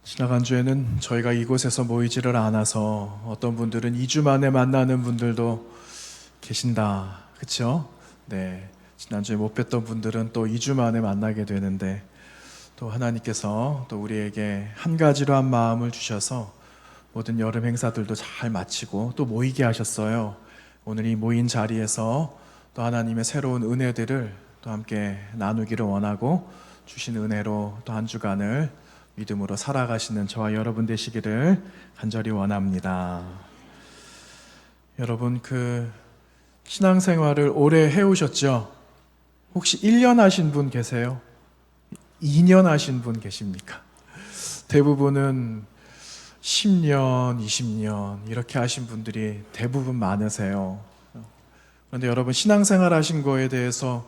지나간 주에는 저희가 이곳에서 모이지를 않아서 어떤 분들은 2주 만에 만나는 분들도 계신다. 그렇죠? 네. 지난주에 못 뵀던 분들은 또 2주 만에 만나게 되는데 또 하나님께서 또 우리에게 한 가지로 한 마음을 주셔서 모든 여름 행사들도 잘 마치고 또 모이게 하셨어요. 오늘 이 모인 자리에서 또 하나님의 새로운 은혜들을 또 함께 나누기를 원하고 주신 은혜로 또 한 주간을 믿음으로 살아가시는 저와 여러분 되시기를 간절히 원합니다. 여러분, 신앙생활을 오래 해오셨죠? 혹시 1년 하신 분 계세요? 2년 하신 분 계십니까? 대부분은 10년, 20년 이렇게 하신 분들이 대부분 많으세요. 그런데 여러분, 신앙생활 하신 거에 대해서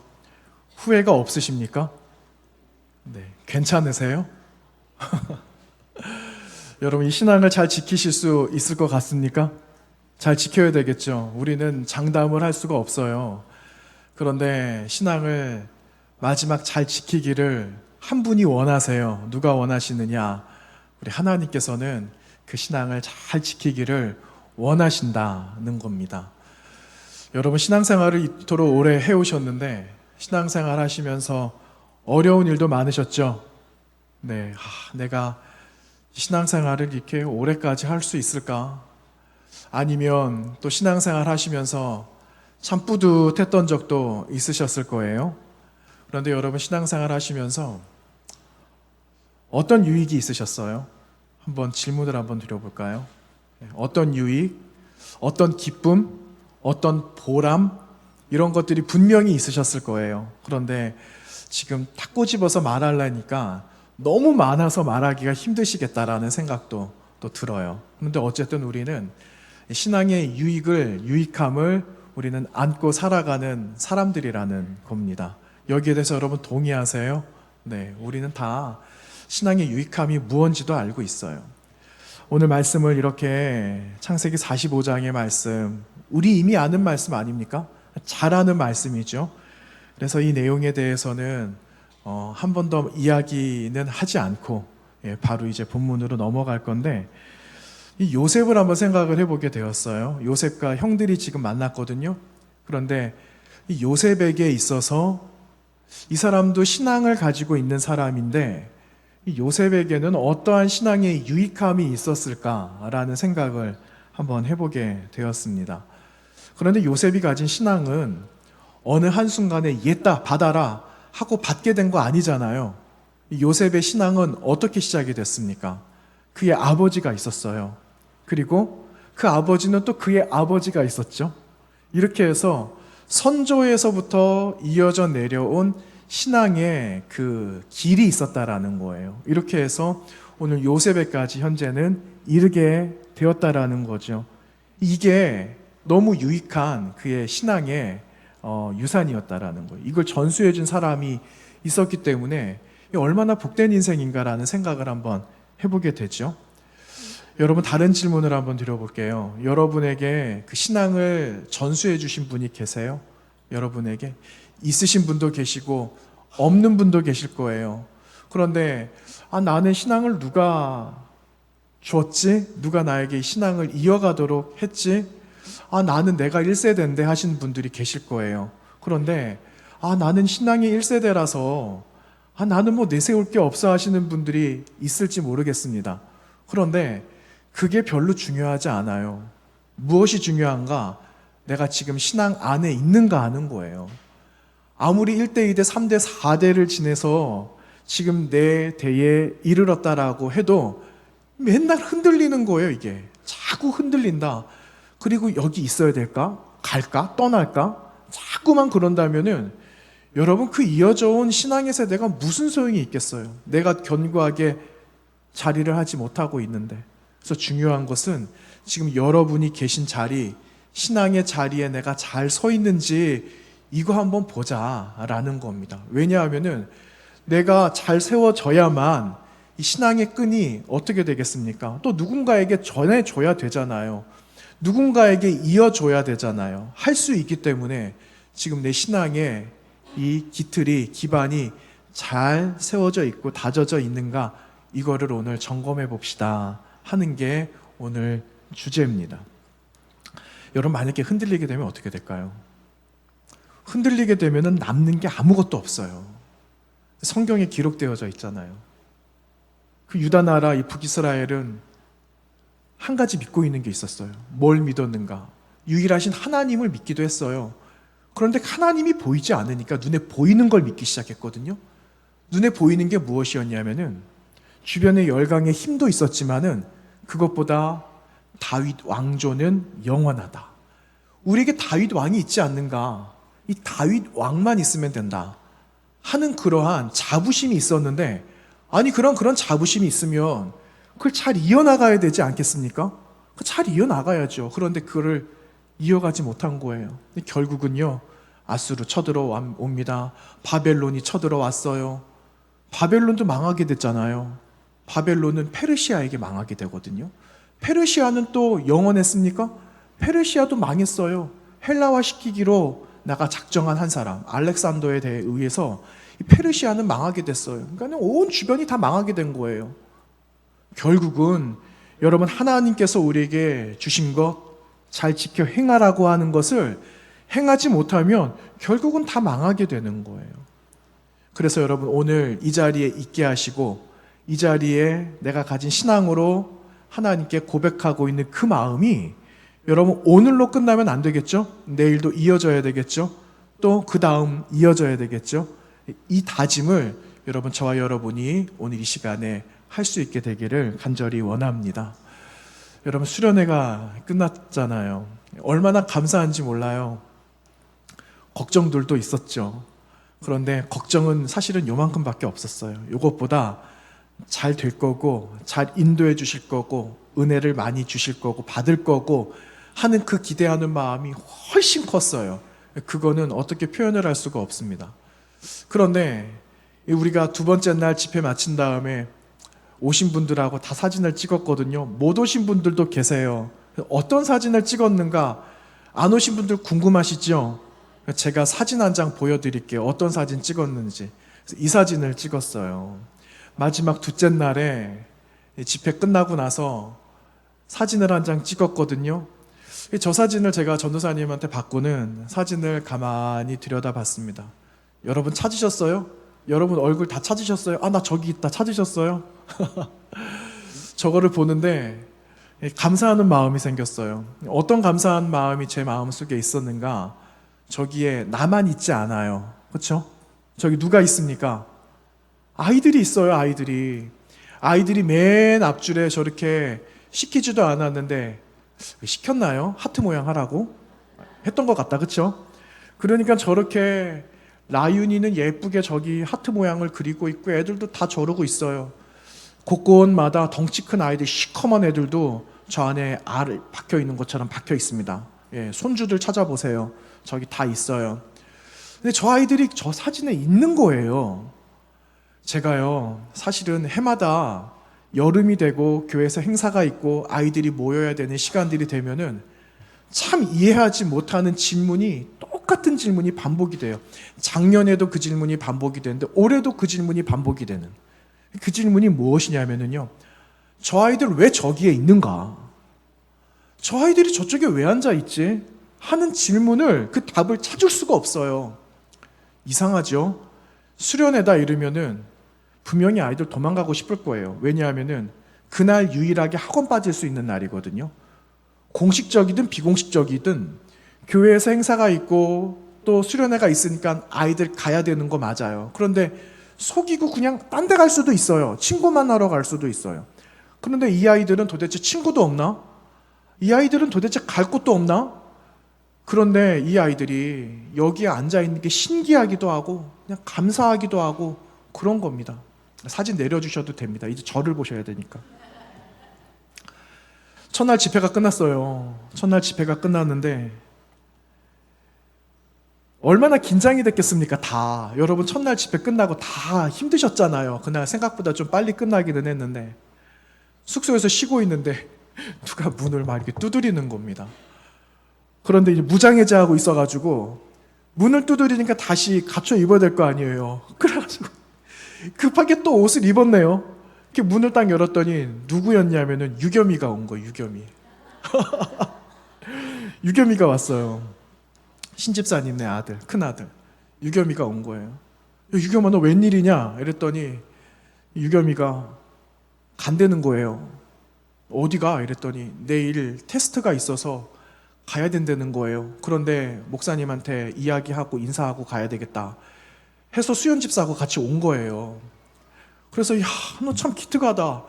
후회가 없으십니까? 네, 괜찮으세요? 여러분, 이 신앙을 잘 지키실 수 있을 것 같습니까? 잘 지켜야 되겠죠. 우리는 장담을 할 수가 없어요. 그런데 신앙을 마지막 잘 지키기를 한 분이 원하세요. 누가 원하시느냐? 우리 하나님께서는 그 신앙을 잘 지키기를 원하신다는 겁니다. 여러분, 신앙생활을 이토록 오래 해오셨는데 신앙생활 하시면서 어려운 일도 많으셨죠? 네, 내가 신앙생활을 이렇게 오래까지 할 수 있을까? 아니면 또 신앙생활 하시면서 참 뿌듯했던 적도 있으셨을 거예요. 그런데 여러분, 신앙생활 하시면서 어떤 유익이 있으셨어요? 한번 질문을 한번 드려볼까요? 어떤 유익, 어떤 기쁨, 어떤 보람, 이런 것들이 분명히 있으셨을 거예요. 그런데 지금 탁 꼬집어서 말하려니까 너무 많아서 말하기가 힘드시겠다라는 생각도 또 들어요. 그런데 어쨌든 우리는 신앙의 유익함을 우리는 안고 살아가는 사람들이라는 겁니다. 여기에 대해서 여러분 동의하세요? 네, 우리는 다 신앙의 유익함이 무언지도 알고 있어요. 오늘 말씀을 이렇게 창세기 45장의 말씀, 우리 이미 아는 말씀 아닙니까? 잘 아는 말씀이죠. 그래서 이 내용에 대해서는 한 번 더 이야기는 하지 않고 바로 이제 본문으로 넘어갈 건데, 이 요셉을 한번 생각을 해보게 되었어요. 요셉과 형들이 지금 만났거든요. 그런데 이 요셉에게 있어서 이 사람도 신앙을 가지고 있는 사람인데 이 요셉에게는 어떠한 신앙의 유익함이 있었을까라는 생각을 한번 해보게 되었습니다. 그런데 요셉이 가진 신앙은 어느 한순간에 얘다 받아라 하고 받게 된 거 아니잖아요. 요셉의 신앙은 어떻게 시작이 됐습니까? 그의 아버지가 있었어요. 그리고 그 아버지는 또 그의 아버지가 있었죠. 이렇게 해서 선조에서부터 이어져 내려온 신앙의 그 길이 있었다라는 거예요. 이렇게 해서 오늘 요셉에까지 현재는 이르게 되었다라는 거죠. 이게 너무 유익한 그의 신앙의 유산이었다라는 거예요. 이걸 전수해 준 사람이 있었기 때문에 얼마나 복된 인생인가라는 생각을 한번 해보게 되죠. 여러분, 다른 질문을 한번 드려볼게요. 여러분에게 그 신앙을 전수해 주신 분이 계세요? 여러분에게 있으신 분도 계시고 없는 분도 계실 거예요. 그런데 나는 신앙을 누가 줬지? 누가 나에게 신앙을 이어가도록 했지? 나는 내가 1세대인데 하시는 분들이 계실 거예요. 그런데 나는 신앙이 1세대라서 나는 뭐 내세울 게 없어 하시는 분들이 있을지 모르겠습니다. 그런데 그게 별로 중요하지 않아요. 무엇이 중요한가? 내가 지금 신앙 안에 있는가 하는 거예요. 아무리 1대, 2대, 3대, 4대를 지내서 지금 내 대에 이르렀다라고 해도 맨날 흔들리는 거예요, 이게. 자꾸 흔들린다. 그리고 여기 있어야 될까? 갈까? 떠날까? 자꾸만 그런다면은 여러분, 그 이어져 온 신앙의 세대가 무슨 소용이 있겠어요? 내가 견고하게 자리를 하지 못하고 있는데. 그래서 중요한 것은 지금 여러분이 계신 자리, 신앙의 자리에 내가 잘 서 있는지 이거 한번 보자라는 겁니다. 왜냐하면은 내가 잘 세워져야만 이 신앙의 끈이 어떻게 되겠습니까? 또 누군가에게 전해줘야 되잖아요. 누군가에게 이어줘야 되잖아요. 할 수 있기 때문에 지금 내 신앙의 이 기반이 잘 세워져 있고 다져져 있는가, 이거를 오늘 점검해 봅시다 하는 게 오늘 주제입니다. 여러분, 만약에 흔들리게 되면 어떻게 될까요? 흔들리게 되면 남는 게 아무것도 없어요. 성경에 기록되어져 있잖아요. 그 유다 나라 이 북이스라엘은 한 가지 믿고 있는 게 있었어요. 뭘 믿었는가? 유일하신 하나님을 믿기도 했어요. 그런데 하나님이 보이지 않으니까 눈에 보이는 걸 믿기 시작했거든요. 눈에 보이는 게 무엇이었냐면은 주변에 열강의 힘도 있었지만은 그것보다 다윗 왕조는 영원하다. 우리에게 다윗 왕이 있지 않는가? 이 다윗 왕만 있으면 된다 하는 그러한 자부심이 있었는데, 아니 그런 자부심이 있으면 그걸 잘 이어나가야 되지 않겠습니까? 잘 이어나가야죠. 그런데 그거를 이어가지 못한 거예요. 결국은요, 아수르 쳐들어옵니다. 바벨론이 쳐들어왔어요. 바벨론도 망하게 됐잖아요. 바벨론은 페르시아에게 망하게 되거든요. 페르시아는 또 영원했습니까? 페르시아도 망했어요. 헬라화 시키기로 나가 작정한 한 사람, 알렉산더에 대해 의해서 이 페르시아는 망하게 됐어요. 그러니까 온 주변이 다 망하게 된 거예요. 결국은 여러분, 하나님께서 우리에게 주신 것 잘 지켜 행하라고 하는 것을 행하지 못하면 결국은 다 망하게 되는 거예요. 그래서 여러분, 오늘 이 자리에 있게 하시고 이 자리에 내가 가진 신앙으로 하나님께 고백하고 있는 그 마음이 여러분, 오늘로 끝나면 안 되겠죠? 내일도 이어져야 되겠죠? 또 그 다음 이어져야 되겠죠? 이 다짐을 여러분, 저와 여러분이 오늘 이 시간에 할 수 있게 되기를 간절히 원합니다. 여러분, 수련회가 끝났잖아요. 얼마나 감사한지 몰라요. 걱정들도 있었죠. 그런데 걱정은 사실은 요만큼밖에 없었어요. 이것보다 잘 될 거고, 잘 인도해 주실 거고, 은혜를 많이 주실 거고, 받을 거고 하는 그 기대하는 마음이 훨씬 컸어요. 그거는 어떻게 표현을 할 수가 없습니다. 그런데 우리가 두 번째 날 집회 마친 다음에 오신 분들하고 다 사진을 찍었거든요. 못 오신 분들도 계세요. 어떤 사진을 찍었는가 안 오신 분들 궁금하시죠? 제가 사진 한 장 보여드릴게요. 어떤 사진 찍었는지. 이 사진을 찍었어요. 마지막 둘째 날에 집회 끝나고 나서 사진을 한 장 찍었거든요. 저 사진을 제가 전도사님한테 받고는 사진을 가만히 들여다봤습니다. 여러분 찾으셨어요? 여러분 얼굴 다 찾으셨어요? 아, 나 저기 있다. 찾으셨어요? 저거를 보는데 감사하는 마음이 생겼어요. 어떤 감사한 마음이 제 마음속에 있었는가? 저기에 나만 있지 않아요. 그렇죠? 저기 누가 있습니까? 아이들이 있어요. 아이들이 맨 앞줄에 저렇게 시키지도 않았는데 시켰나요? 하트 모양 하라고? 했던 것 같다. 그렇죠? 그러니까 저렇게 라윤이는 예쁘게 저기 하트 모양을 그리고 있고 애들도 다 저러고 있어요. 곳곳마다 덩치 큰 아이들, 시커먼 애들도 저 안에 알 박혀 있는 것처럼 박혀 있습니다. 예, 손주들 찾아보세요. 저기 다 있어요. 근데 저 아이들이 저 사진에 있는 거예요. 제가요, 사실은 해마다 여름이 되고 교회에서 행사가 있고 아이들이 모여야 되는 시간들이 되면은 참 이해하지 못하는 질문이, 똑같은 질문이 반복이 돼요. 작년에도 그 질문이 반복이 되는데 올해도 그 질문이 반복이 되는, 그 질문이 무엇이냐면요, 저 아이들 왜 저기에 있는가? 저 아이들이 저쪽에 왜 앉아 있지? 하는 질문을, 그 답을 찾을 수가 없어요. 이상하죠? 수련회다 이러면은 분명히 아이들 도망가고 싶을 거예요. 왜냐하면은 그날 유일하게 학원 빠질 수 있는 날이거든요. 공식적이든 비공식적이든 교회에서 행사가 있고 또 수련회가 있으니까 아이들 가야 되는 거 맞아요. 그런데 속이고 그냥 딴 데 갈 수도 있어요. 친구 만나러 갈 수도 있어요. 그런데 이 아이들은 도대체 친구도 없나? 이 아이들은 도대체 갈 곳도 없나? 그런데 이 아이들이 여기에 앉아 있는 게 신기하기도 하고 그냥 감사하기도 하고 그런 겁니다. 사진 내려주셔도 됩니다. 이제 저를 보셔야 되니까. 첫날 집회가 끝났어요. 첫날 집회가 끝났는데 얼마나 긴장이 됐겠습니까? 다. 여러분 첫날 집회 끝나고 다 힘드셨잖아요. 그날 생각보다 좀 빨리 끝나기는 했는데 숙소에서 쉬고 있는데 누가 문을 막 이렇게 두드리는 겁니다. 그런데 이제 무장해제하고 있어가지고 문을 두드리니까 다시 갖춰 입어야 될 거 아니에요. 그래가지고 급하게 또 옷을 입었네요. 이렇게 문을 딱 열었더니 누구였냐면은 유겸이가 온 거예요. 유겸이. 유겸이가 왔어요. 신집사님네 아들, 큰 아들. 유겸이가 온 거예요. 유겸아 너 웬일이냐? 이랬더니 유겸이가 간다는 거예요. 어디가? 이랬더니 내일 테스트가 있어서 가야 된다는 거예요. 그런데 목사님한테 이야기하고 인사하고 가야 되겠다 해서 수연집사하고 같이 온 거예요. 그래서 야, 너 참 기특하다.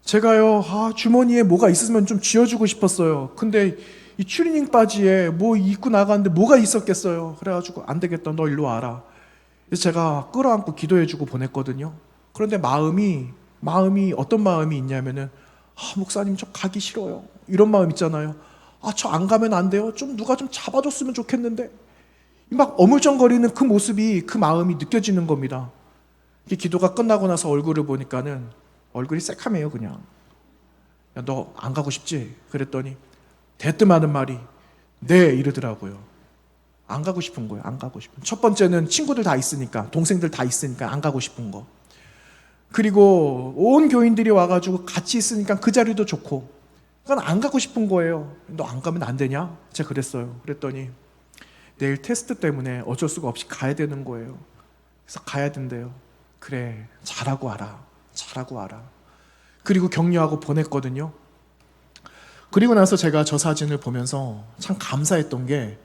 제가요, 주머니에 뭐가 있으면 좀 쥐어주고 싶었어요. 근데 이 추리닝 바지에 뭐 입고 나갔는데 뭐가 있었겠어요. 그래가지고 안 되겠다. 너 일로 와라. 그래서 제가 끌어안고 기도해주고 보냈거든요. 그런데 마음이 어떤 마음이 있냐면은 목사님 저 가기 싫어요. 이런 마음 있잖아요. 저 안 가면 안 돼요. 좀 누가 좀 잡아줬으면 좋겠는데. 막 어물쩡거리는 그 모습이 그 마음이 느껴지는 겁니다. 기도가 끝나고 나서 얼굴을 보니까는 얼굴이 새카매요 그냥. 야, 너 안 가고 싶지? 그랬더니 대뜸 하는 말이 네 이러더라고요. 안 가고 싶은 거예요. 안 가고 싶은. 첫 번째는 친구들 다 있으니까, 동생들 다 있으니까 안 가고 싶은 거. 그리고 온 교인들이 와가지고 같이 있으니까 그 자리도 좋고, 그건 안 가고 싶은 거예요. 너 안 가면 안 되냐? 제가 그랬어요. 그랬더니 내일 테스트 때문에 어쩔 수가 없이 가야 되는 거예요. 그래서 가야 된대요. 그래, 잘하고 와라. 잘하고 와라. 그리고 격려하고 보냈거든요. 그리고 나서 제가 저 사진을 보면서 참 감사했던 게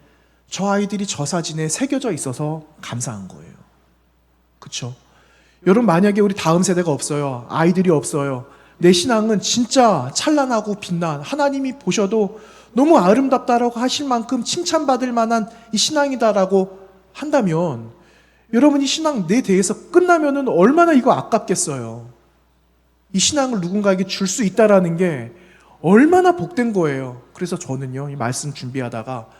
저 아이들이 저 사진에 새겨져 있어서 감사한 거예요. 그렇죠? 여러분 만약에 우리 다음 세대가 없어요. 아이들이 없어요. 내 신앙은 진짜 찬란하고 빛난 하나님이 보셔도 너무 아름답다라고 하실 만큼 칭찬받을 만한 이 신앙이다라고 한다면 여러분 이 신앙 내 대해서 끝나면은 얼마나 이거 아깝겠어요. 이 신앙을 누군가에게 줄 수 있다라는 게 얼마나 복된 거예요. 그래서 저는요 이 말씀 준비하다가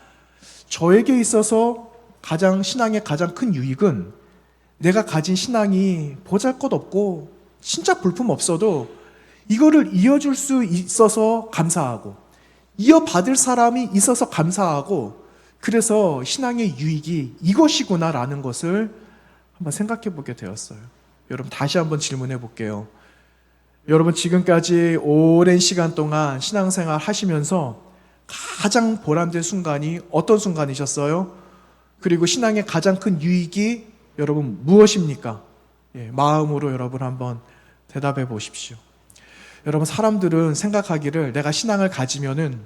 저에게 있어서 신앙의 가장 큰 유익은 내가 가진 신앙이 보잘것없고 진짜 볼품 없어도 이거를 이어줄 수 있어서 감사하고 이어받을 사람이 있어서 감사하고 그래서 신앙의 유익이 이것이구나라는 것을 한번 생각해 보게 되었어요. 여러분 다시 한번 질문해 볼게요. 여러분 지금까지 오랜 시간 동안 신앙생활 하시면서 가장 보람된 순간이 어떤 순간이셨어요? 그리고 신앙의 가장 큰 유익이 여러분 무엇입니까? 마음으로 여러분 한번 대답해 보십시오. 여러분 사람들은 생각하기를 내가 신앙을 가지면은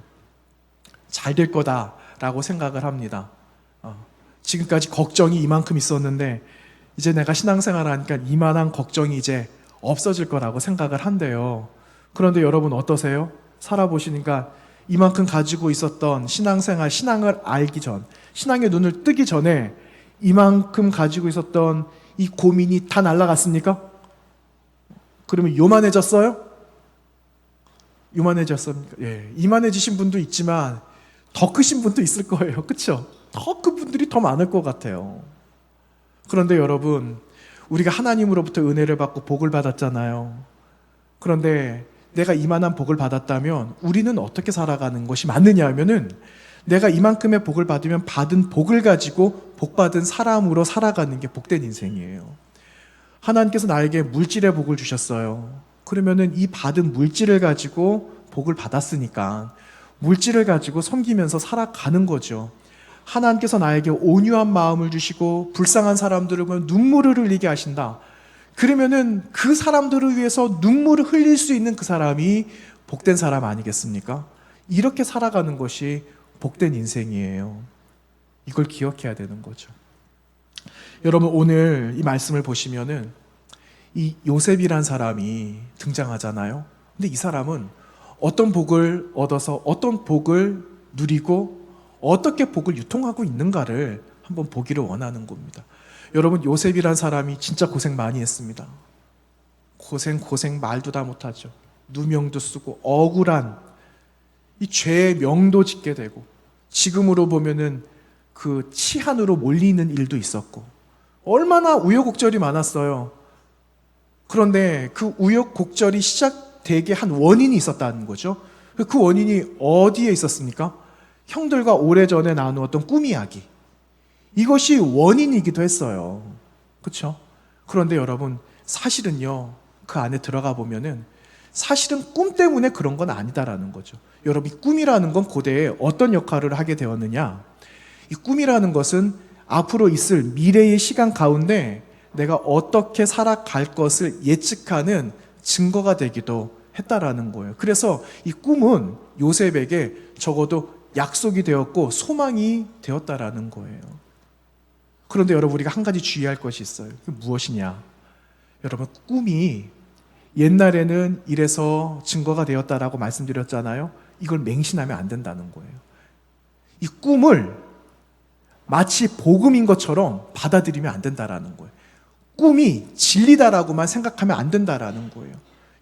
잘 될 거다라고 생각을 합니다. 지금까지 걱정이 이만큼 있었는데 이제 내가 신앙생활을 하니까 이만한 걱정이 이제 없어질 거라고 생각을 한대요. 그런데 여러분 어떠세요? 살아보시니까 이만큼 가지고 있었던 신앙생활, 신앙을 알기 전, 신앙의 눈을 뜨기 전에 이만큼 가지고 있었던 이 고민이 다 날아갔습니까? 그러면 요만해졌어요? 요만해졌습니까? 예, 이만해지신 분도 있지만 더 크신 분도 있을 거예요. 그렇죠? 더 큰 분들이 더 많을 것 같아요. 그런데 여러분, 우리가 하나님으로부터 은혜를 받고 복을 받았잖아요. 그런데 내가 이만한 복을 받았다면 우리는 어떻게 살아가는 것이 맞느냐 하면은 내가 이만큼의 복을 받으면 받은 복을 가지고 복받은 사람으로 살아가는 게 복된 인생이에요. 하나님께서 나에게 물질의 복을 주셨어요. 그러면은 이 받은 물질을 가지고 복을 받았으니까 물질을 가지고 섬기면서 살아가는 거죠. 하나님께서 나에게 온유한 마음을 주시고 불쌍한 사람들을 보면 눈물을 흘리게 하신다. 그러면은 그 사람들을 위해서 눈물을 흘릴 수 있는 그 사람이 복된 사람 아니겠습니까? 이렇게 살아가는 것이 복된 인생이에요. 이걸 기억해야 되는 거죠. 여러분 오늘 이 말씀을 보시면은 이 요셉이란 사람이 등장하잖아요. 근데 이 사람은 어떤 복을 얻어서 어떤 복을 누리고 어떻게 복을 유통하고 있는가를 한번 보기를 원하는 겁니다. 여러분 요셉이란 사람이 진짜 고생 많이 했습니다. 고생 말도 다 못하죠. 누명도 쓰고 억울한 이 죄의 명도 짓게 되고 지금으로 보면은 그 치한으로 몰리는 일도 있었고 얼마나 우여곡절이 많았어요. 그런데 그 우여곡절이 시작되게 한 원인이 있었다는 거죠. 그 원인이 어디에 있었습니까? 형들과 오래전에 나누었던 꿈 이야기. 이것이 원인이기도 했어요. 그렇죠? 그런데 여러분 사실은요 그 안에 들어가 보면은 사실은 꿈 때문에 그런 건 아니다라는 거죠. 여러분, 이 꿈이라는 건 고대에 어떤 역할을 하게 되었느냐? 이 꿈이라는 것은 앞으로 있을 미래의 시간 가운데 내가 어떻게 살아갈 것을 예측하는 증거가 되기도 했다라는 거예요. 그래서 이 꿈은 요셉에게 적어도 약속이 되었고 소망이 되었다라는 거예요. 그런데 여러분, 우리가 한 가지 주의할 것이 있어요. 그게 무엇이냐? 여러분, 꿈이 옛날에는 이래서 증거가 되었다라고 말씀드렸잖아요. 이걸 맹신하면 안 된다는 거예요. 이 꿈을 마치 복음인 것처럼 받아들이면 안 된다라는 거예요. 꿈이 진리다라고만 생각하면 안 된다라는 거예요.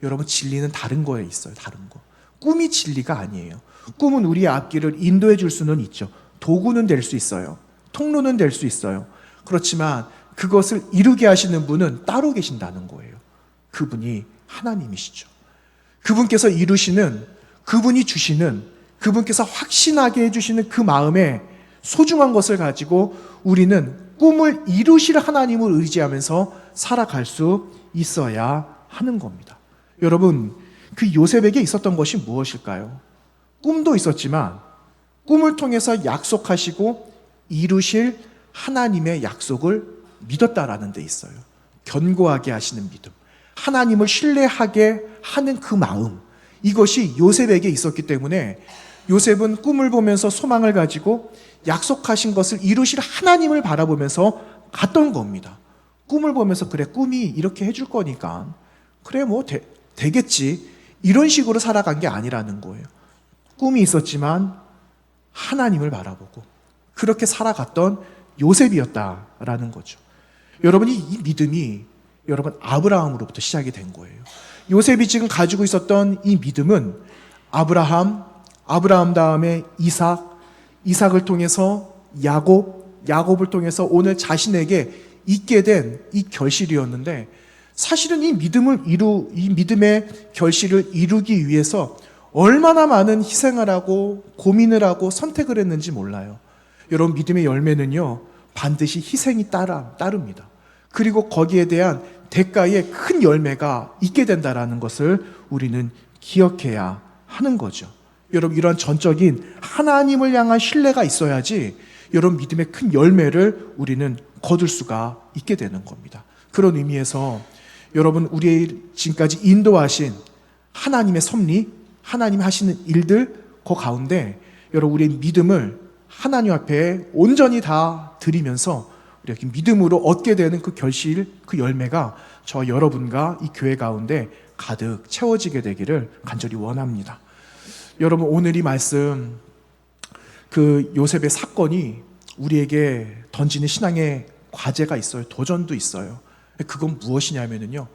여러분, 진리는 다른 거에 있어요. 다른 거. 꿈이 진리가 아니에요. 꿈은 우리의 앞길을 인도해 줄 수는 있죠. 도구는 될 수 있어요. 통로는 될 수 있어요. 그렇지만 그것을 이루게 하시는 분은 따로 계신다는 거예요. 그분이 하나님이시죠. 그분께서 이루시는, 그분이 주시는, 그분께서 확신하게 해주시는 그 마음에 소중한 것을 가지고 우리는 꿈을 이루실 하나님을 의지하면서 살아갈 수 있어야 하는 겁니다. 여러분, 그 요셉에게 있었던 것이 무엇일까요? 꿈도 있었지만 꿈을 통해서 약속하시고 이루실 하나님의 약속을 믿었다라는 데 있어요. 견고하게 하시는 믿음, 하나님을 신뢰하게 하는 그 마음, 이것이 요셉에게 있었기 때문에 요셉은 꿈을 보면서 소망을 가지고 약속하신 것을 이루실 하나님을 바라보면서 갔던 겁니다. 꿈을 보면서 그래, 꿈이 이렇게 해줄 거니까 그래, 뭐 되겠지, 이런 식으로 살아간 게 아니라는 거예요. 꿈이 있었지만 하나님을 바라보고 그렇게 살아갔던 요셉이었다라는 거죠. 여러분이 이 믿음이 여러분 아브라함으로부터 시작이 된 거예요. 요셉이 지금 가지고 있었던 이 믿음은 아브라함 다음에 이삭을 통해서 야곱을 통해서 오늘 자신에게 있게 된 이 결실이었는데, 사실은 이 믿음의 결실을 이루기 위해서 얼마나 많은 희생을 하고 고민을 하고 선택을 했는지 몰라요. 여러분, 믿음의 열매는요, 반드시 희생이 따릅니다. 그리고 거기에 대한 대가의 큰 열매가 있게 된다라는 것을 우리는 기억해야 하는 거죠. 여러분, 이러한 전적인 하나님을 향한 신뢰가 있어야지 여러분 믿음의 큰 열매를 우리는 거둘 수가 있게 되는 겁니다. 그런 의미에서 여러분, 우리의 지금까지 인도하신 하나님의 섭리, 하나님이 하시는 일들, 그 가운데 여러분 우리의 믿음을 하나님 앞에 온전히 다 드리면서 우리가 믿음으로 얻게 되는 그 결실, 그 열매가 저 여러분과 이 교회 가운데 가득 채워지게 되기를 간절히 원합니다. 여러분, 오늘 이 말씀, 그 요셉의 사건이 우리에게 던지는 신앙의 과제가 있어요. 도전도 있어요. 그건 무엇이냐면요,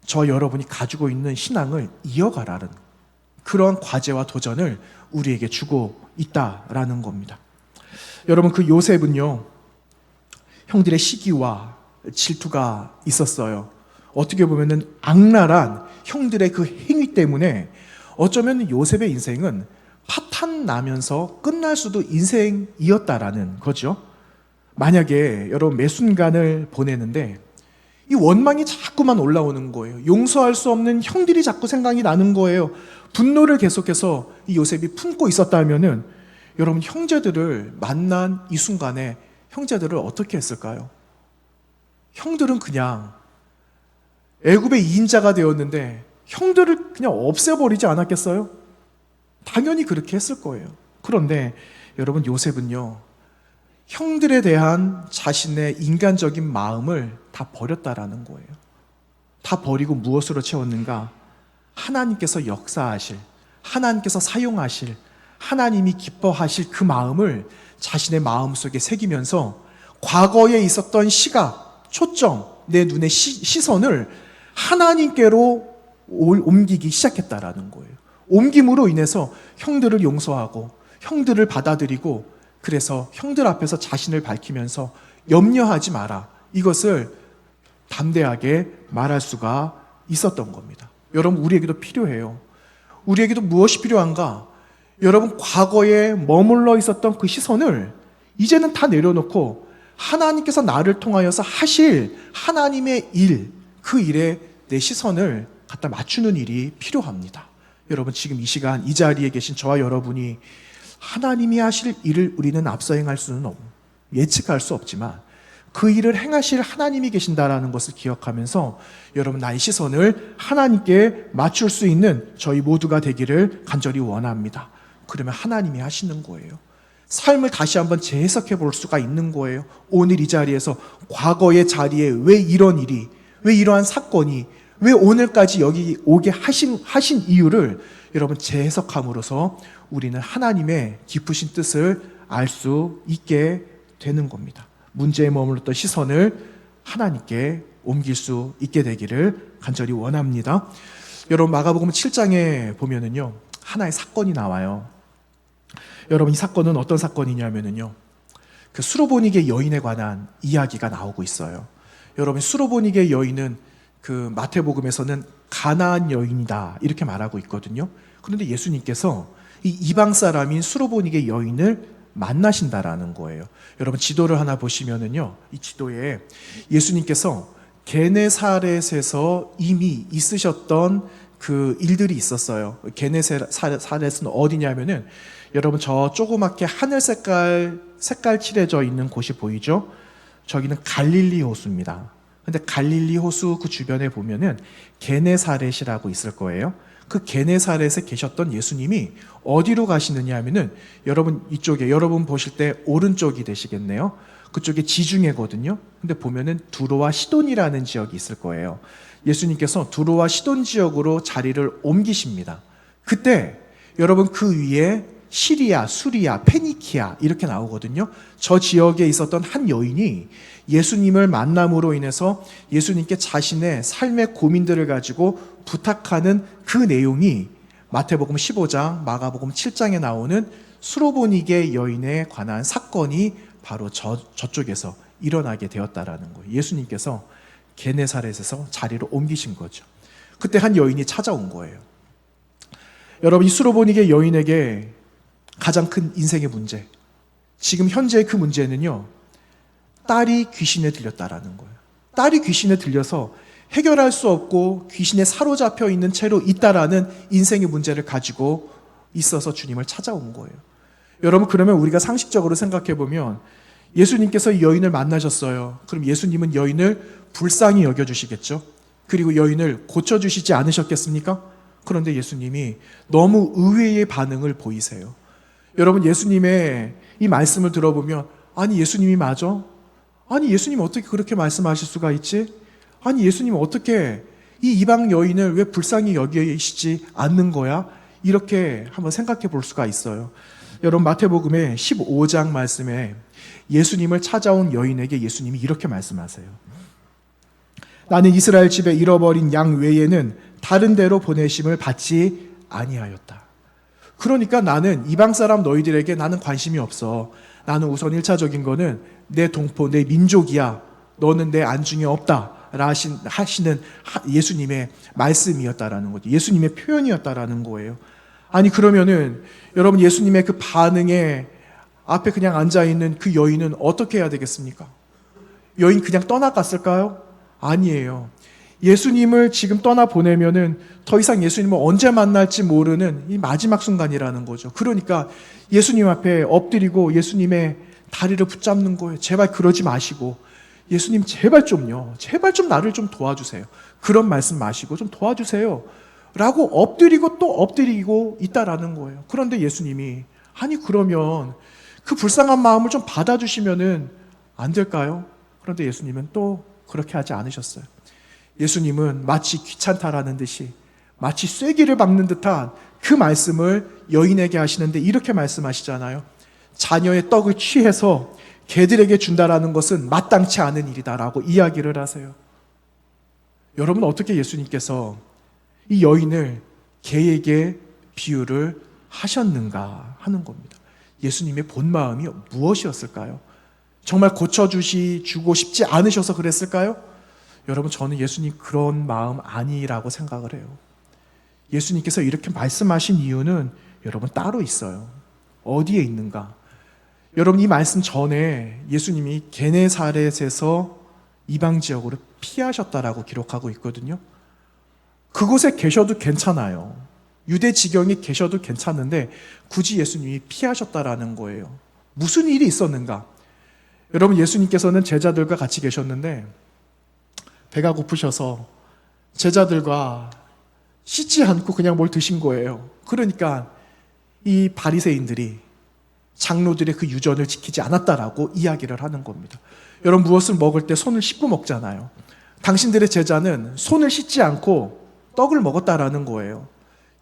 저 여러분이 가지고 있는 신앙을 이어가라는 그런 과제와 도전을 우리에게 주고 있다라는 겁니다. 여러분, 그 요셉은요, 형들의 시기와 질투가 있었어요. 어떻게 보면은 악랄한 형들의 그 행위 때문에 어쩌면 요셉의 인생은 파탄 나면서 끝날 수도 인생이었다라는 거죠. 만약에 여러분 매 순간을 보내는데 이 원망이 자꾸만 올라오는 거예요. 용서할 수 없는 형들이 자꾸 생각이 나는 거예요. 분노를 계속해서 이 요셉이 품고 있었다면은 여러분, 형제들을 만난 이 순간에 형제들을 어떻게 했을까요? 형들은 그냥 애굽의 2인자가 되었는데 형들을 그냥 없애버리지 않았겠어요? 당연히 그렇게 했을 거예요. 그런데 여러분, 요셉은요, 형들에 대한 자신의 인간적인 마음을 다 버렸다라는 거예요. 다 버리고 무엇으로 채웠는가? 하나님께서 역사하실, 하나님께서 사용하실, 하나님이 기뻐하실 그 마음을 자신의 마음속에 새기면서 과거에 있었던 시각, 초점, 내 눈의 시선을 하나님께로 옮기기 시작했다라는 거예요. 옮김으로 인해서 형들을 용서하고 형들을 받아들이고, 그래서 형들 앞에서 자신을 밝히면서 염려하지 마라, 이것을 담대하게 말할 수가 있었던 겁니다. 여러분, 우리에게도 필요해요. 우리에게도 무엇이 필요한가? 여러분, 과거에 머물러 있었던 그 시선을 이제는 다 내려놓고 하나님께서 나를 통하여서 하실 하나님의 일, 그 일에 내 시선을 갖다 맞추는 일이 필요합니다. 여러분, 지금 이 시간 이 자리에 계신 저와 여러분이 하나님이 하실 일을 우리는 앞서 행할 수는 예측할 수 없지만 그 일을 행하실 하나님이 계신다라는 것을 기억하면서 여러분, 나의 시선을 하나님께 맞출 수 있는 저희 모두가 되기를 간절히 원합니다. 그러면 하나님이 하시는 거예요. 삶을 다시 한번 재해석해 볼 수가 있는 거예요. 오늘 이 자리에서 과거의 자리에 왜 이런 일이, 왜 이러한 사건이, 왜 오늘까지 여기 오게 하신 이유를 여러분 재해석함으로써 우리는 하나님의 깊으신 뜻을 알 수 있게 되는 겁니다. 문제에 머물렀던 시선을 하나님께 옮길 수 있게 되기를 간절히 원합니다. 여러분, 마가복음 7장에 보면은요, 하나의 사건이 나와요. 여러분, 이 사건은 어떤 사건이냐면은요, 그 수로보니게 여인에 관한 이야기가 나오고 있어요. 여러분, 수로보니게 여인은 그 마태복음에서는 가나안 여인이다 이렇게 말하고 있거든요. 그런데 예수님께서 이 이방 사람인 수로보니게 여인을 만나신다라는 거예요. 여러분, 지도를 하나 보시면은요, 이 지도에 예수님께서 게네사렛에서 이미 있으셨던 그 일들이 있었어요. 게네사렛은 어디냐면은 여러분, 저 조그맣게 하늘 색깔 칠해져 있는 곳이 보이죠? 저기는 갈릴리 호수입니다. 근데 갈릴리 호수 그 주변에 보면은 게네사렛이라고 있을 거예요. 그 게네사렛에 계셨던 예수님이 어디로 가시느냐 하면은 여러분, 이쪽에 여러분 보실 때 오른쪽이 되시겠네요. 그쪽에 지중해거든요. 근데 보면은 두로와 시돈이라는 지역이 있을 거예요. 예수님께서 두로와 시돈 지역으로 자리를 옮기십니다. 그때 여러분, 그 위에 시리아, 수리아, 페니키아 이렇게 나오거든요. 저 지역에 있었던 한 여인이 예수님을 만남으로 인해서 예수님께 자신의 삶의 고민들을 가지고 부탁하는 그 내용이 마태복음 15장, 마가복음 7장에 나오는 수로보니게 여인에 관한 사건이 바로 저쪽에서 일어나게 되었다라는 거예요. 예수님께서 게네사렛에서 자리를 옮기신 거죠. 그때 한 여인이 찾아온 거예요. 여러분, 이 수로보니게 여인에게 가장 큰 인생의 문제, 지금 현재의 그 문제는요, 딸이 귀신에 들렸다라는 거예요. 딸이 귀신에 들려서 해결할 수 없고 귀신에 사로잡혀 있는 채로 있다라는 인생의 문제를 가지고 있어서 주님을 찾아온 거예요. 여러분, 그러면 우리가 상식적으로 생각해 보면 예수님께서 이 여인을 만나셨어요. 그럼 예수님은 여인을 불쌍히 여겨주시겠죠? 그리고 여인을 고쳐주시지 않으셨겠습니까? 그런데 예수님이 너무 의외의 반응을 보이세요. 여러분, 예수님의 이 말씀을 들어보면, 아니, 예수님이 맞아? 아니, 예수님 어떻게 그렇게 말씀하실 수가 있지? 아니, 예수님 어떻게 이 이방 여인을 왜 불쌍히 여기시지 않는 거야? 이렇게 한번 생각해 볼 수가 있어요. 여러분, 마태복음의 15장 말씀에 예수님을 찾아온 여인에게 예수님이 이렇게 말씀하세요. 나는 이스라엘 집에 잃어버린 양 외에는 다른 데로 보내심을 받지 아니하였다. 그러니까 나는 이방 사람 너희들에게 나는 관심이 없어. 나는 우선 1차적인 거는 내 동포, 내 민족이야. 너는 내 안중에 없다. 하시는 예수님의 말씀이었다라는 거죠. 예수님의 표현이었다라는 거예요. 아니, 그러면은 여러분, 예수님의 그 반응에 앞에 그냥 앉아있는 그 여인은 어떻게 해야 되겠습니까? 여인 그냥 떠나갔을까요? 아니에요. 예수님을 지금 떠나보내면은 더 이상 예수님을 언제 만날지 모르는 이 마지막 순간이라는 거죠. 그러니까 예수님 앞에 엎드리고 예수님의 다리를 붙잡는 거예요. 제발 그러지 마시고, 예수님 제발 좀요, 제발 좀 나를 좀 도와주세요. 그런 말씀 마시고 좀 도와주세요 라고 엎드리고 또 엎드리고 있다라는 거예요. 그런데 예수님이, 아니, 그러면 그 불쌍한 마음을 좀 받아주시면은 안 될까요? 그런데 예수님은 또 그렇게 하지 않으셨어요. 예수님은 마치 귀찮다라는 듯이, 마치 쐐기를 박는 듯한 그 말씀을 여인에게 하시는데 이렇게 말씀하시잖아요. 자녀의 떡을 취해서 개들에게 준다라는 것은 마땅치 않은 일이다라고 이야기를 하세요. 여러분, 어떻게 예수님께서 이 여인을 개에게 비유를 하셨는가 하는 겁니다. 예수님의 본 마음이 무엇이었을까요? 정말 고쳐주고 싶지 않으셔서 그랬을까요? 여러분, 저는 예수님 그런 마음 아니라고 생각을 해요. 예수님께서 이렇게 말씀하신 이유는 여러분 따로 있어요. 어디에 있는가? 여러분, 이 말씀 전에 예수님이 게네사렛에서 이방 지역으로 피하셨다라고 기록하고 있거든요. 그곳에 계셔도 괜찮아요. 유대 지경에 계셔도 괜찮은데 굳이 예수님이 피하셨다라는 거예요. 무슨 일이 있었는가? 여러분, 예수님께서는 제자들과 같이 계셨는데 배가 고프셔서 제자들과 씻지 않고 그냥 뭘 드신 거예요. 그러니까 이 바리새인들이 장로들의 그 유전을 지키지 않았다라고 이야기를 하는 겁니다. 여러분, 무엇을 먹을 때 손을 씻고 먹잖아요. 당신들의 제자는 손을 씻지 않고 떡을 먹었다라는 거예요.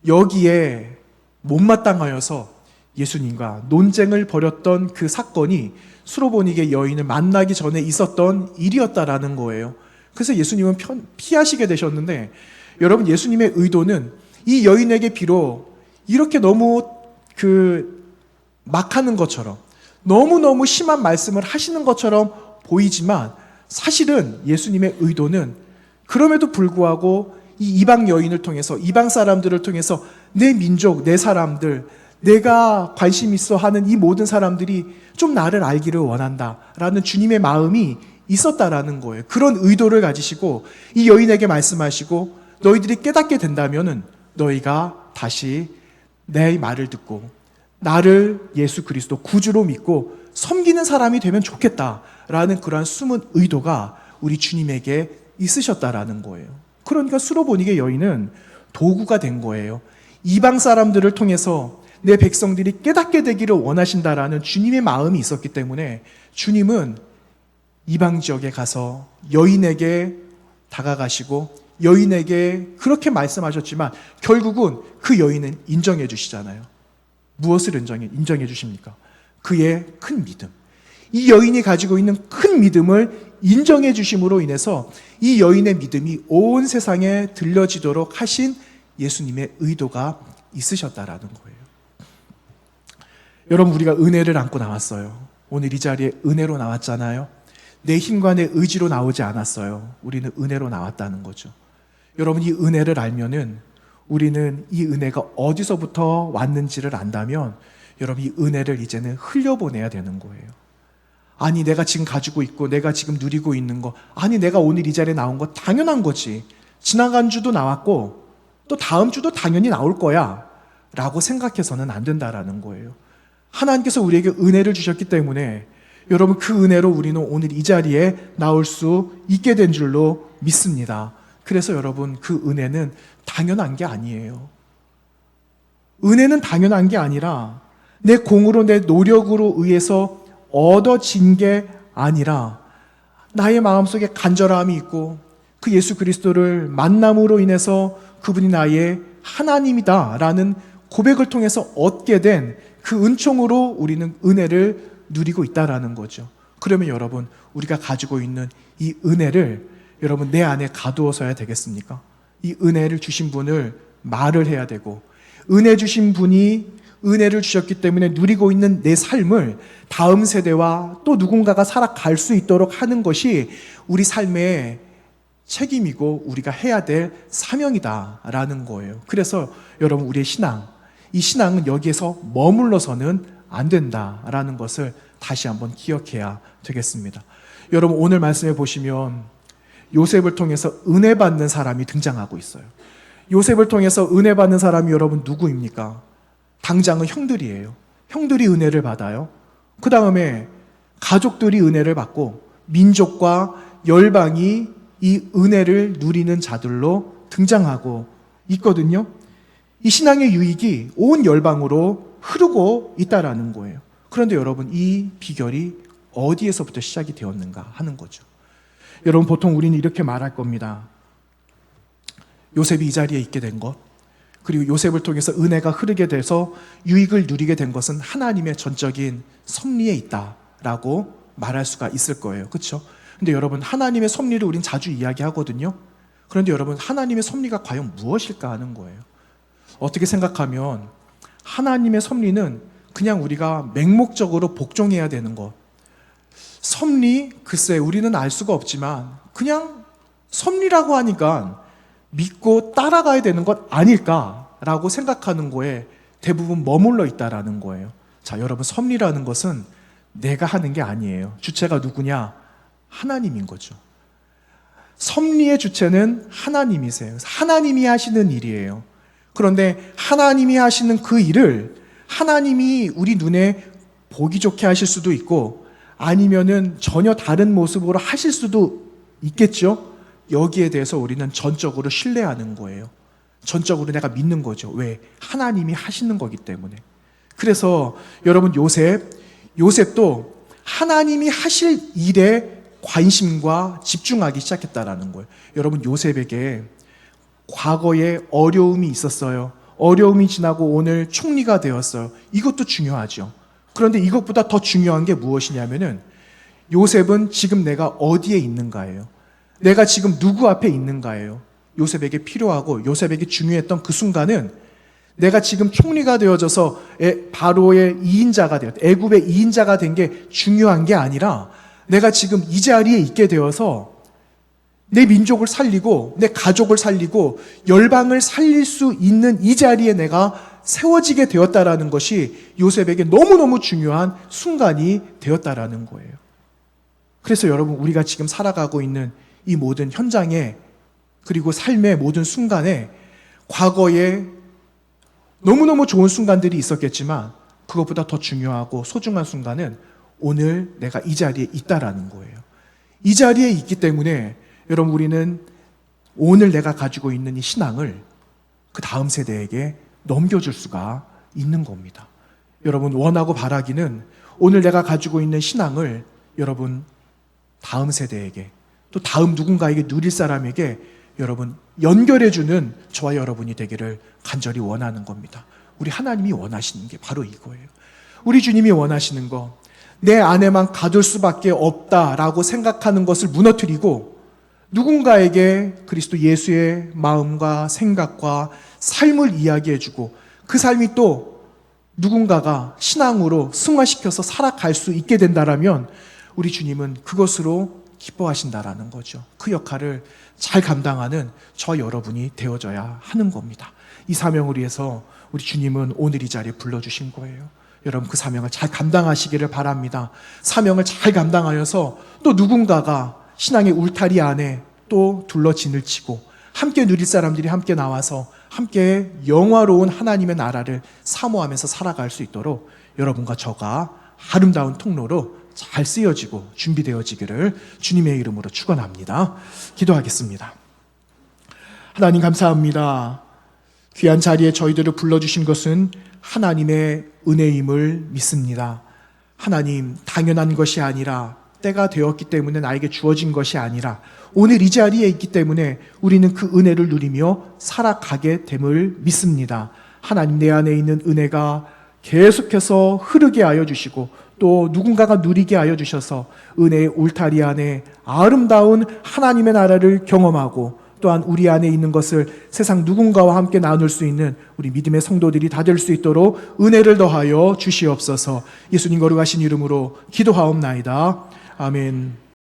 여기에 못마땅하여서 예수님과 논쟁을 벌였던 그 사건이 수로보니게 여인을 만나기 전에 있었던 일이었다라는 거예요. 그래서 예수님은 피하시게 되셨는데, 여러분, 예수님의 의도는 이 여인에게 비록 이렇게 너무 막 하는 것처럼, 너무너무 심한 말씀을 하시는 것처럼 보이지만 사실은 예수님의 의도는 그럼에도 불구하고 이 이방 여인을 통해서, 이방 사람들을 통해서 내 민족, 내 사람들, 내가 관심 있어 하는 이 모든 사람들이 좀 나를 알기를 원한다라는 주님의 마음이 있었다라는 거예요. 그런 의도를 가지시고 이 여인에게 말씀하시고, 너희들이 깨닫게 된다면은 너희가 다시 내 말을 듣고 나를 예수 그리스도 구주로 믿고 섬기는 사람이 되면 좋겠다라는 그러한 숨은 의도가 우리 주님에게 있으셨다라는 거예요. 그러니까 수로보니게 여인은 도구가 된 거예요. 이방 사람들을 통해서 내 백성들이 깨닫게 되기를 원하신다라는 주님의 마음이 있었기 때문에 주님은 이방 지역에 가서 여인에게 다가가시고 여인에게 그렇게 말씀하셨지만 결국은 그 여인은 인정해 주시잖아요. 무엇을 인정해 주십니까? 그의 큰 믿음. 이 여인이 가지고 있는 큰 믿음을 인정해 주심으로 인해서 이 여인의 믿음이 온 세상에 들려지도록 하신 예수님의 의도가 있으셨다라는 거예요. 여러분, 우리가 은혜를 안고 나왔어요. 오늘 이 자리에 은혜로 나왔잖아요. 내 힘과 내 의지로 나오지 않았어요. 우리는 은혜로 나왔다는 거죠. 여러분, 이 은혜를 알면은, 우리는 이 은혜가 어디서부터 왔는지를 안다면 여러분, 이 은혜를 이제는 흘려보내야 되는 거예요. 아니, 내가 지금 가지고 있고 내가 지금 누리고 있는 거, 아니, 내가 오늘 이 자리에 나온 거 당연한 거지, 지나간 주도 나왔고 또 다음 주도 당연히 나올 거야 라고 생각해서는 안 된다라는 거예요. 하나님께서 우리에게 은혜를 주셨기 때문에 여러분, 그 은혜로 우리는 오늘 이 자리에 나올 수 있게 된 줄로 믿습니다. 그래서 여러분, 그 은혜는 당연한 게 아니에요. 은혜는 당연한 게 아니라 내 공으로, 내 노력으로 의해서 얻어진 게 아니라 나의 마음속에 간절함이 있고 그 예수 그리스도를 만남으로 인해서 그분이 나의 하나님이다라는 고백을 통해서 얻게 된 그 은총으로 우리는 은혜를 누리고 있다라는 거죠. 그러면 여러분, 우리가 가지고 있는 이 은혜를 여러분 내 안에 가두어서야 되겠습니까? 이 은혜를 주신 분을 말을 해야 되고, 은혜 주신 분이 은혜를 주셨기 때문에 누리고 있는 내 삶을 다음 세대와 또 누군가가 살아갈 수 있도록 하는 것이 우리 삶의 책임이고 우리가 해야 될 사명이다라는 거예요. 그래서 여러분, 우리의 신앙, 이 신앙은 여기에서 머물러서는 안 된다라는 것을 다시 한번 기억해야 되겠습니다. 여러분, 오늘 말씀해 보시면 요셉을 통해서 은혜 받는 사람이 등장하고 있어요. 요셉을 통해서 은혜 받는 사람이 여러분 누구입니까? 당장은 형들이에요. 형들이 은혜를 받아요. 그 다음에 가족들이 은혜를 받고 민족과 열방이 이 은혜를 누리는 자들로 등장하고 있거든요. 이 신앙의 유익이 온 열방으로 흐르고 있다라는 거예요. 그런데 여러분, 이 비결이 어디에서부터 시작이 되었는가 하는 거죠. 여러분, 보통 우리는 이렇게 말할 겁니다. 요셉이 이 자리에 있게 된 것, 그리고 요셉을 통해서 은혜가 흐르게 돼서 유익을 누리게 된 것은 하나님의 전적인 섭리에 있다라고 말할 수가 있을 거예요. 그렇죠? 근데 여러분, 하나님의 섭리를 우린 자주 이야기하거든요. 그런데 여러분, 하나님의 섭리가 과연 무엇일까 하는 거예요. 어떻게 생각하면 하나님의 섭리는 그냥 우리가 맹목적으로 복종해야 되는 것. 섭리, 글쎄 우리는 알 수가 없지만 그냥 섭리라고 하니까 믿고 따라가야 되는 것 아닐까라고 생각하는 거에 대부분 머물러 있다라는 거예요. 자, 여러분, 섭리라는 것은 내가 하는 게 아니에요. 주체가 누구냐? 하나님인 거죠. 섭리의 주체는 하나님이세요. 하나님이 하시는 일이에요. 그런데 하나님이 하시는 그 일을 하나님이 우리 눈에 보기 좋게 하실 수도 있고 아니면은 전혀 다른 모습으로 하실 수도 있겠죠. 여기에 대해서 우리는 전적으로 신뢰하는 거예요. 전적으로 내가 믿는 거죠. 왜? 하나님이 하시는 거기 때문에. 그래서 여러분 요셉도 하나님이 하실 일에 관심과 집중하기 시작했다라는 거예요. 여러분 요셉에게 과거에 어려움이 있었어요. 어려움이 지나고 오늘 총리가 되었어요. 이것도 중요하죠. 그런데 이것보다 더 중요한 게 무엇이냐면은 요셉은 지금 내가 어디에 있는가예요. 내가 지금 누구 앞에 있는가예요. 요셉에게 필요하고 요셉에게 중요했던 그 순간은 내가 지금 총리가 되어져서 바로의 2인자가 되었다. 애굽의 2인자가 된 게 중요한 게 아니라 내가 지금 이 자리에 있게 되어서 내 민족을 살리고 내 가족을 살리고 열방을 살릴 수 있는 이 자리에 내가 세워지게 되었다라는 것이 요셉에게 너무너무 중요한 순간이 되었다라는 거예요. 그래서 여러분 우리가 지금 살아가고 있는 이 모든 현장에 그리고 삶의 모든 순간에 과거에 너무너무 좋은 순간들이 있었겠지만 그것보다 더 중요하고 소중한 순간은 오늘 내가 이 자리에 있다라는 거예요. 이 자리에 있기 때문에 여러분 우리는 오늘 내가 가지고 있는 이 신앙을 그 다음 세대에게 넘겨줄 수가 있는 겁니다. 여러분 원하고 바라기는 오늘 내가 가지고 있는 신앙을 여러분 다음 세대에게 또 다음 누군가에게 누릴 사람에게 여러분 연결해주는 저와 여러분이 되기를 간절히 원하는 겁니다. 우리 하나님이 원하시는 게 바로 이거예요. 우리 주님이 원하시는 거, 내 안에만 가둘 수밖에 없다라고 생각하는 것을 무너뜨리고 누군가에게 그리스도 예수의 마음과 생각과 삶을 이야기해주고 그 삶이 또 누군가가 신앙으로 승화시켜서 살아갈 수 있게 된다라면 우리 주님은 그것으로 기뻐하신다라는 거죠. 그 역할을 잘 감당하는 저 여러분이 되어져야 하는 겁니다. 이 사명을 위해서 우리 주님은 오늘 이 자리에 불러주신 거예요. 여러분 그 사명을 잘 감당하시기를 바랍니다. 사명을 잘 감당하여서 또 누군가가 신앙의 울타리 안에 또 둘러진을 치고 함께 누릴 사람들이 함께 나와서 함께 영화로운 하나님의 나라를 사모하면서 살아갈 수 있도록 여러분과 저가 아름다운 통로로 잘 쓰여지고 준비되어지기를 주님의 이름으로 축원합니다. 기도하겠습니다. 하나님 감사합니다. 귀한 자리에 저희들을 불러주신 것은 하나님의 은혜임을 믿습니다. 하나님 당연한 것이 아니라 때가 되었기 때문에 나에게 주어진 것이 아니라 오늘 이 자리에 있기 때문에 우리는 그 은혜를 누리며 살아가게 됨을 믿습니다. 하나님 내 안에 있는 은혜가 계속해서 흐르게 하여 주시고 또 누군가가 누리게 하여 주셔서 은혜의 울타리 안에 아름다운 하나님의 나라를 경험하고 또한 우리 안에 있는 것을 세상 누군가와 함께 나눌 수 있는 우리 믿음의 성도들이 다 될 수 있도록 은혜를 더하여 주시옵소서. 예수님 거룩하신 이름으로 기도하옵나이다. 아멘.